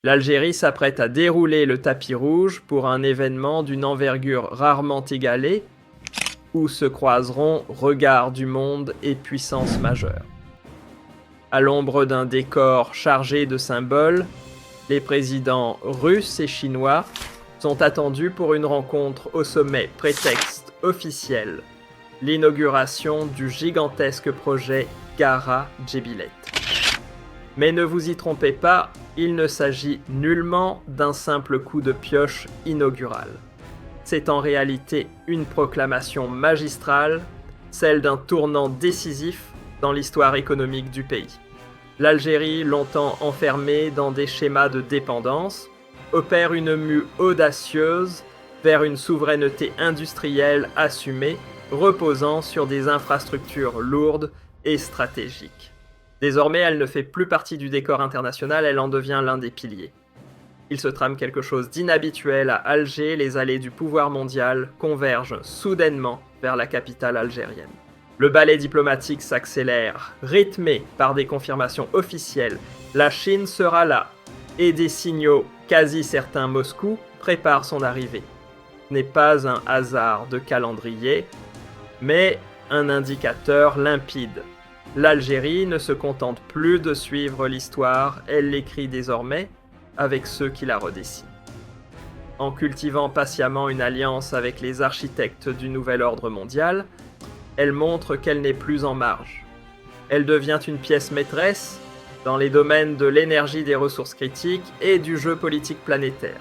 L'Algérie s'apprête à dérouler le tapis rouge pour un événement d'une envergure rarement égalée, où se croiseront regards du monde et puissances majeures. À l'ombre d'un décor chargé de symboles, les présidents russes et chinois sont attendus pour une rencontre au sommet prétexte officiel, l'inauguration du gigantesque projet Gara Djebilet. Mais ne vous y trompez pas, il ne s'agit nullement d'un simple coup de pioche inaugural. C'est en réalité une proclamation magistrale, celle d'un tournant décisif dans l'histoire économique du pays. L'Algérie, longtemps enfermée dans des schémas de dépendance, opère une mue audacieuse vers une souveraineté industrielle assumée, reposant sur des infrastructures lourdes et stratégiques. Désormais, elle ne fait plus partie du décor international, elle en devient l'un des piliers. Il se trame quelque chose d'inhabituel à Alger, les allées du pouvoir mondial convergent soudainement vers la capitale algérienne. Le ballet diplomatique s'accélère, rythmé par des confirmations officielles. La Chine sera là, et des signaux quasi certains Moscou préparent son arrivée. Ce n'est pas un hasard de calendrier, mais un indicateur limpide. L'Algérie ne se contente plus de suivre l'histoire, elle l'écrit désormais avec ceux qui la redessinent. En cultivant patiemment une alliance avec les architectes du nouvel ordre mondial, elle montre qu'elle n'est plus en marge. Elle devient une pièce maîtresse dans les domaines de l'énergie des ressources critiques et du jeu politique planétaire.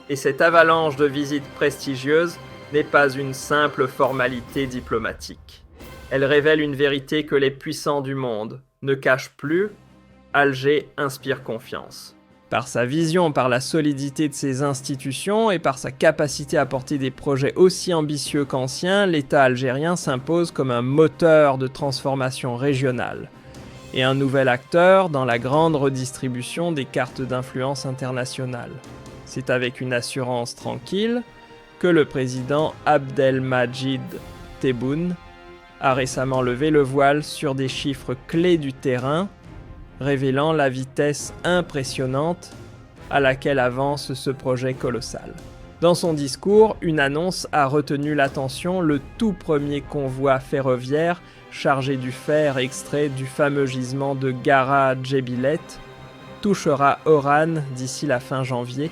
Et cette avalanche de visites prestigieuses n'est pas une simple formalité diplomatique. Elle révèle une vérité que les puissants du monde ne cachent plus. Alger inspire confiance. Par sa vision, par la solidité de ses institutions et par sa capacité à porter des projets aussi ambitieux qu'anciens, l'État algérien s'impose comme un moteur de transformation régionale et un nouvel acteur dans la grande redistribution des cartes d'influence internationale. C'est avec une assurance tranquille que le président Abdelmadjid Tebboune a récemment levé le voile sur des chiffres clés du terrain, révélant la vitesse impressionnante à laquelle avance ce projet colossal. Dans son discours, une annonce a retenu l'attention, le tout premier convoi ferroviaire chargé du fer extrait du fameux gisement de Gara Djebilet touchera Oran d'ici la fin janvier.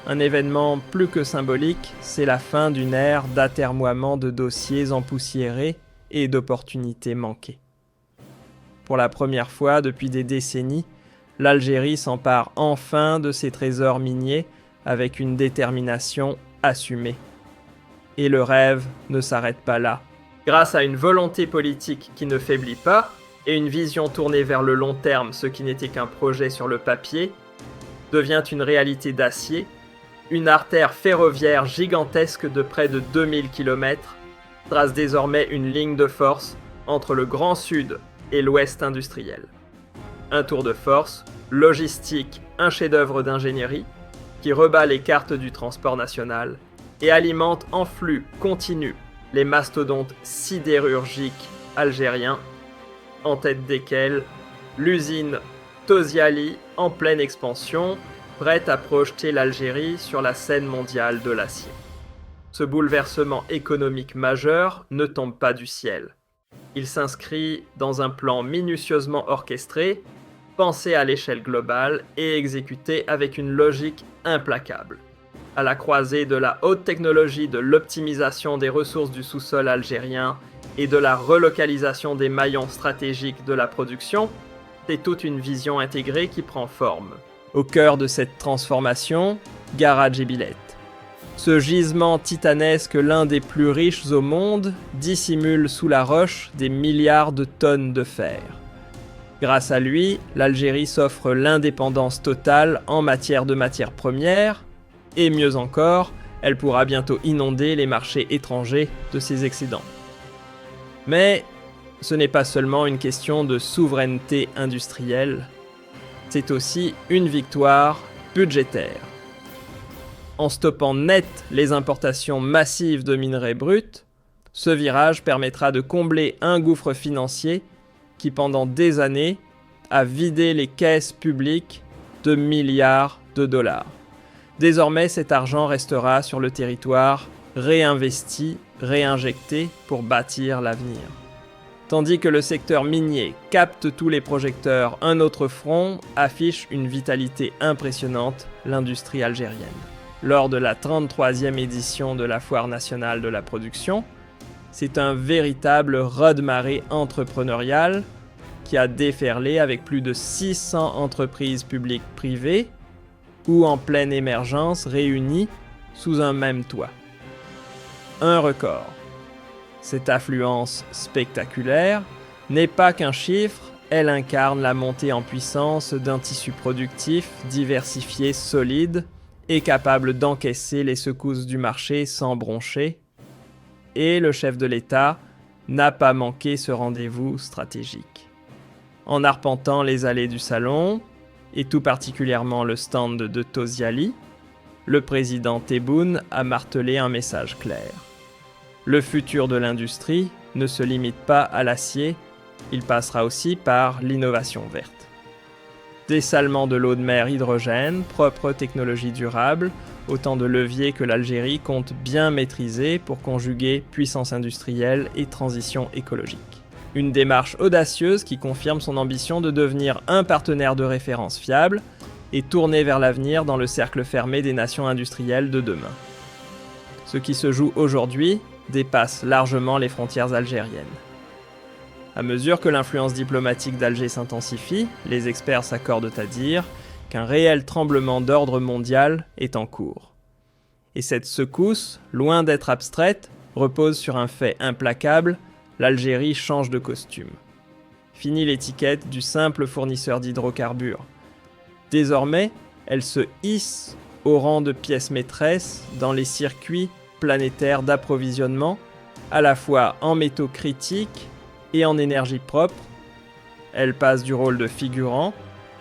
Un événement plus que symbolique, c'est la fin d'une ère d'atermoiement de dossiers empoussiérés et d'opportunités manquées. Pour la première fois depuis des décennies, l'Algérie s'empare enfin de ses trésors miniers avec une détermination assumée. Et le rêve ne s'arrête pas là. Grâce à une volonté politique qui ne faiblit pas et une vision tournée vers le long terme, ce qui n'était qu'un projet sur le papier, devient une réalité d'acier, une artère ferroviaire gigantesque de près de 2000 km trace désormais une ligne de force entre le Grand Sud et l'Ouest industriel. Un tour de force, logistique, un chef-d'œuvre d'ingénierie qui rebat les cartes du transport national et alimente en flux continu les mastodontes sidérurgiques algériens, en tête desquels l'usine Toziali en pleine expansion, prête à projeter l'Algérie sur la scène mondiale de l'acier. Ce bouleversement économique majeur ne tombe pas du ciel. Il s'inscrit dans un plan minutieusement orchestré, pensé à l'échelle globale et exécuté avec une logique implacable. À la croisée de la haute technologie de l'optimisation des ressources du sous-sol algérien et de la relocalisation des maillons stratégiques de la production, c'est toute une vision intégrée qui prend forme. Au cœur de cette transformation, Gara Djebilet. Ce gisement titanesque, l'un des plus riches au monde, dissimule sous la roche des milliards de tonnes de fer. Grâce à lui, l'Algérie s'offre l'indépendance totale en matière de matières premières, et mieux encore, elle pourra bientôt inonder les marchés étrangers de ses excédents. Mais ce n'est pas seulement une question de souveraineté industrielle, c'est aussi une victoire budgétaire. En stoppant net les importations massives de minerais bruts, ce virage permettra de combler un gouffre financier qui, pendant des années, a vidé les caisses publiques de milliards de dollars. Désormais, cet argent restera sur le territoire, réinvesti, réinjecté pour bâtir l'avenir. Tandis que le secteur minier capte tous les projecteurs, un autre front affiche une vitalité impressionnante, l'industrie algérienne. Lors de la 33e édition de la Foire nationale de la production, c'est un véritable raz-de-marée entrepreneurial qui a déferlé avec plus de 600 entreprises publiques privées ou en pleine émergence réunies sous un même toit. Un record. Cette affluence spectaculaire n'est pas qu'un chiffre, elle incarne la montée en puissance d'un tissu productif diversifié, solide et capable d'encaisser les secousses du marché sans broncher. Et le chef de l'État n'a pas manqué ce rendez-vous stratégique. En arpentant les allées du salon, et tout particulièrement le stand de Toziali, le président Tebboune a martelé un message clair. Le futur de l'industrie ne se limite pas à l'acier, il passera aussi par l'innovation verte. Dessalement de l'eau de mer hydrogène, propre technologie durable, autant de leviers que l'Algérie compte bien maîtriser pour conjuguer puissance industrielle et transition écologique. Une démarche audacieuse qui confirme son ambition de devenir un partenaire de référence fiable et tourné vers l'avenir dans le cercle fermé des nations industrielles de demain. Ce qui se joue aujourd'hui dépasse largement les frontières algériennes. À mesure que l'influence diplomatique d'Alger s'intensifie, les experts s'accordent à dire qu'un réel tremblement d'ordre mondial est en cours. Et cette secousse, loin d'être abstraite, repose sur un fait implacable, l'Algérie change de costume. Fini l'étiquette du simple fournisseur d'hydrocarbures. Désormais, elle se hisse au rang de pièce maîtresse dans les circuits planétaires d'approvisionnement, à la fois en métaux critiques et en énergie propre. Elle passe du rôle de figurant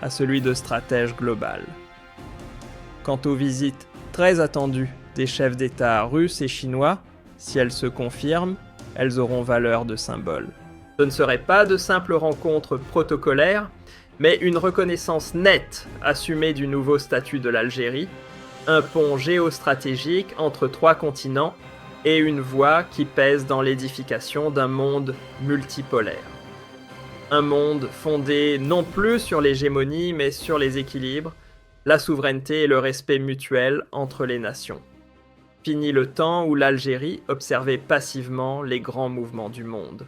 à celui de stratège global. Quant aux visites très attendues des chefs d'État russes et chinois, si elles se confirment, elles auront valeur de symbole. Ce ne serait pas de simples rencontres protocolaires, mais une reconnaissance nette assumée du nouveau statut de l'Algérie, un pont géostratégique entre 3 continents et une voie qui pèse dans l'édification d'un monde multipolaire. Un monde fondé non plus sur l'hégémonie, mais sur les équilibres, la souveraineté et le respect mutuel entre les nations. Fini le temps où l'Algérie observait passivement les grands mouvements du monde.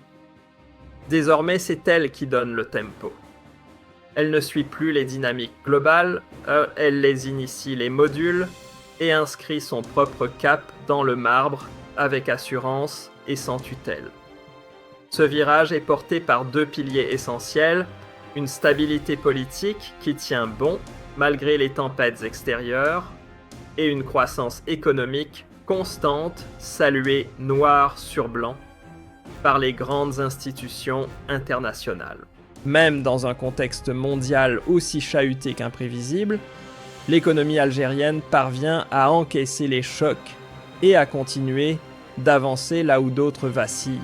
Désormais, c'est elle qui donne le tempo. Elle ne suit plus les dynamiques globales, elle les initie les modules et inscrit son propre cap dans le marbre avec assurance et sans tutelle. Ce virage est porté par 2 piliers essentiels, une stabilité politique qui tient bon malgré les tempêtes extérieures et une croissance économique constante, saluée noir sur blanc par les grandes institutions internationales. Même dans un contexte mondial aussi chahuté qu'imprévisible, l'économie algérienne parvient à encaisser les chocs et à continuer d'avancer là où d'autres vacillent.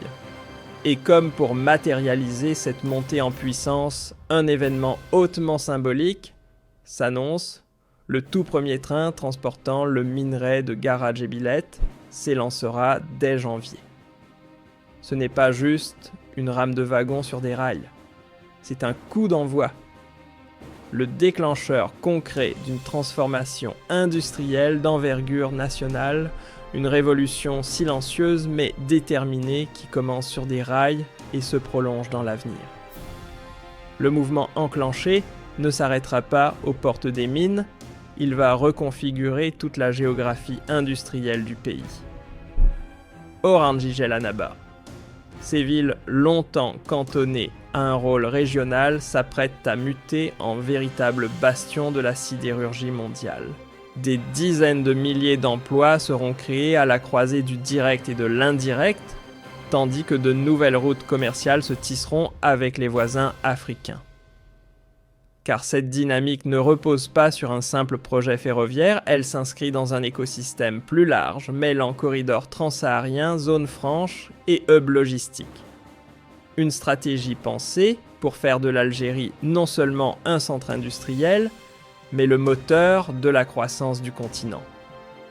Et comme pour matérialiser cette montée en puissance, un événement hautement symbolique s'annonce. Le tout premier train transportant le minerai de Garadjébilet s'élancera dès janvier. Ce n'est pas juste une rame de wagon sur des rails, c'est un coup d'envoi. Le déclencheur concret d'une transformation industrielle d'envergure nationale, une révolution silencieuse mais déterminée qui commence sur des rails et se prolonge dans l'avenir. Le mouvement enclenché ne s'arrêtera pas aux portes des mines, il va reconfigurer toute la géographie industrielle du pays. Orangigel-Annaba. Ces villes longtemps cantonnées à un rôle régional s'apprêtent à muter en véritables bastions de la sidérurgie mondiale. Des dizaines de milliers d'emplois seront créés à la croisée du direct et de l'indirect, tandis que de nouvelles routes commerciales se tisseront avec les voisins africains. Car cette dynamique ne repose pas sur un simple projet ferroviaire, elle s'inscrit dans un écosystème plus large, mêlant corridors transsahariens, zones franches et hubs logistiques. Une stratégie pensée pour faire de l'Algérie non seulement un centre industriel, mais le moteur de la croissance du continent.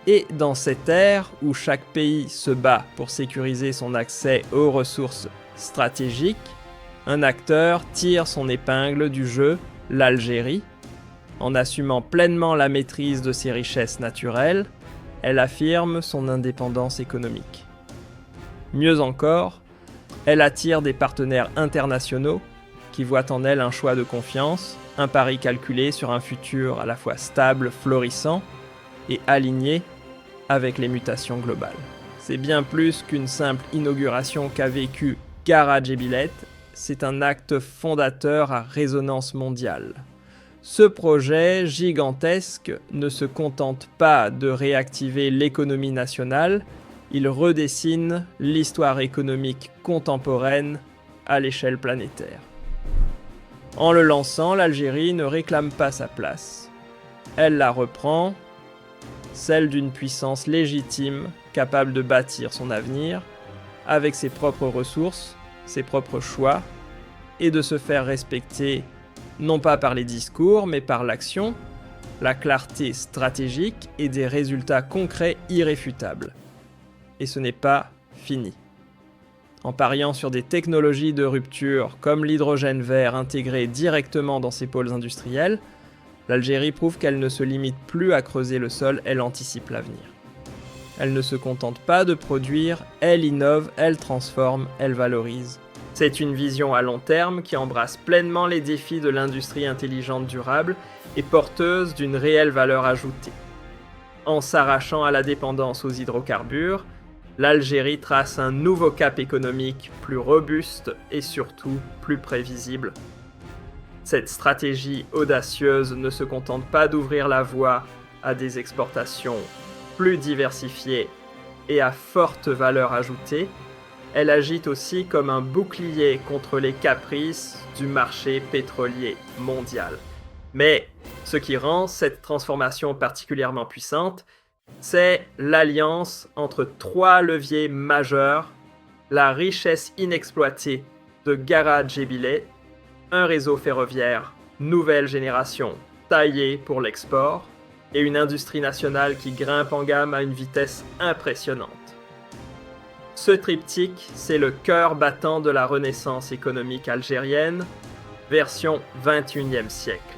Et dans cette ère où chaque pays se bat pour sécuriser son accès aux ressources stratégiques, un acteur tire son épingle du jeu, l'Algérie. En assumant pleinement la maîtrise de ses richesses naturelles, elle affirme son indépendance économique. Mieux encore, elle attire des partenaires internationaux qui voient en elle un choix de confiance, un pari calculé sur un futur à la fois stable, florissant et aligné avec les mutations globales. C'est bien plus qu'une simple inauguration qu'a vécue Gara Djebilet, c'est un acte fondateur à résonance mondiale. Ce projet gigantesque ne se contente pas de réactiver l'économie nationale, il redessine l'histoire économique contemporaine à l'échelle planétaire. En le lançant, l'Algérie ne réclame pas sa place. Elle la reprend, celle d'une puissance légitime capable de bâtir son avenir avec ses propres ressources, ses propres choix, et de se faire respecter non pas par les discours mais par l'action, la clarté stratégique et des résultats concrets irréfutables. Et ce n'est pas fini. En pariant sur des technologies de rupture comme l'hydrogène vert intégré directement dans ses pôles industriels, l'Algérie prouve qu'elle ne se limite plus à creuser le sol, elle anticipe l'avenir. Elle ne se contente pas de produire, elle innove, elle transforme, elle valorise. C'est une vision à long terme qui embrasse pleinement les défis de l'industrie intelligente durable et porteuse d'une réelle valeur ajoutée. En s'arrachant à la dépendance aux hydrocarbures, l'Algérie trace un nouveau cap économique plus robuste et surtout plus prévisible. Cette stratégie audacieuse ne se contente pas d'ouvrir la voie à des exportations plus diversifiées et à forte valeur ajoutée, elle agit aussi comme un bouclier contre les caprices du marché pétrolier mondial. Mais ce qui rend cette transformation particulièrement puissante, c'est l'alliance entre trois leviers majeurs, la richesse inexploitée de Gara Djebilet, un réseau ferroviaire nouvelle génération taillé pour l'export et une industrie nationale qui grimpe en gamme à une vitesse impressionnante. Ce triptyque, c'est le cœur battant de la renaissance économique algérienne, version 21e siècle.